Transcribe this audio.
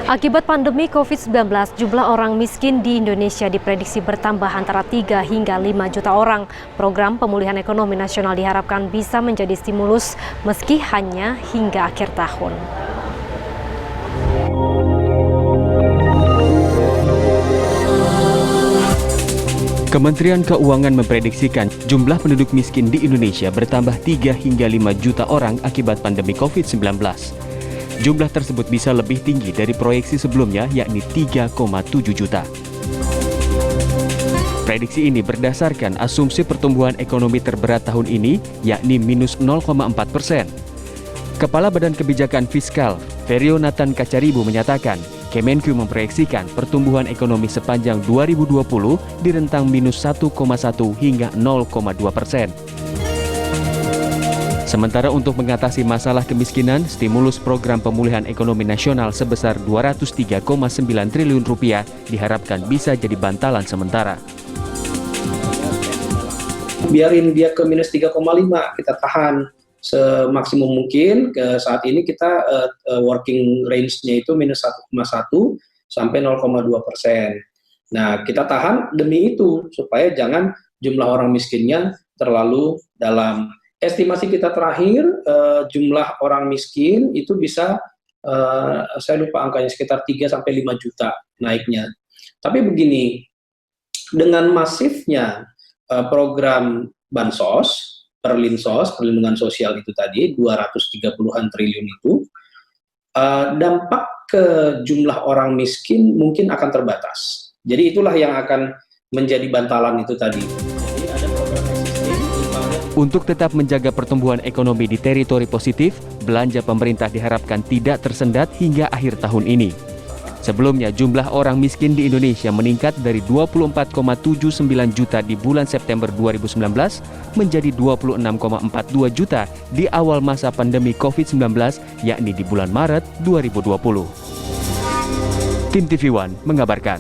Akibat pandemi COVID-19, jumlah orang miskin di Indonesia diprediksi bertambah antara 3 hingga 5 juta orang. Program pemulihan ekonomi nasional diharapkan bisa menjadi stimulus meski hanya hingga akhir tahun. Kementerian Keuangan memprediksikan jumlah penduduk miskin di Indonesia bertambah 3 hingga 5 juta orang akibat pandemi COVID-19. Jumlah tersebut bisa lebih tinggi dari proyeksi sebelumnya, yakni 3,7 juta. Prediksi ini berdasarkan asumsi pertumbuhan ekonomi terberat tahun ini, yakni minus 0,4%. Kepala Badan Kebijakan Fiskal, Ferio Nathan Kacaribu menyatakan, Kemenku memproyeksikan pertumbuhan ekonomi sepanjang 2020 di rentang minus 1,1 hingga 0,2%. Sementara untuk mengatasi masalah kemiskinan, stimulus program pemulihan ekonomi nasional sebesar Rp203,9 triliun diharapkan bisa jadi bantalan sementara. Biarin dia ke minus 3,5, kita tahan semaksimum mungkin. Saat ini kita working range-nya itu minus 1,1 sampai 0,2%. Nah, kita tahan demi itu supaya jangan jumlah orang miskinnya terlalu dalam. Estimasi kita terakhir jumlah orang miskin itu bisa saya lupa angkanya, sekitar 3 sampai 5 juta naiknya. Tapi begini, dengan masifnya program bansos, perlinsos, perlindungan sosial itu tadi 230-an triliun itu, dampak ke jumlah orang miskin mungkin akan terbatas. Jadi itulah yang akan menjadi bantalan itu tadi. Untuk tetap menjaga pertumbuhan ekonomi di teritori positif, belanja pemerintah diharapkan tidak tersendat hingga akhir tahun ini. Sebelumnya, jumlah orang miskin di Indonesia meningkat dari 24,79 juta di bulan September 2019 menjadi 26,42 juta di awal masa pandemi COVID-19, yakni di bulan Maret 2020. Tim TV One mengabarkan.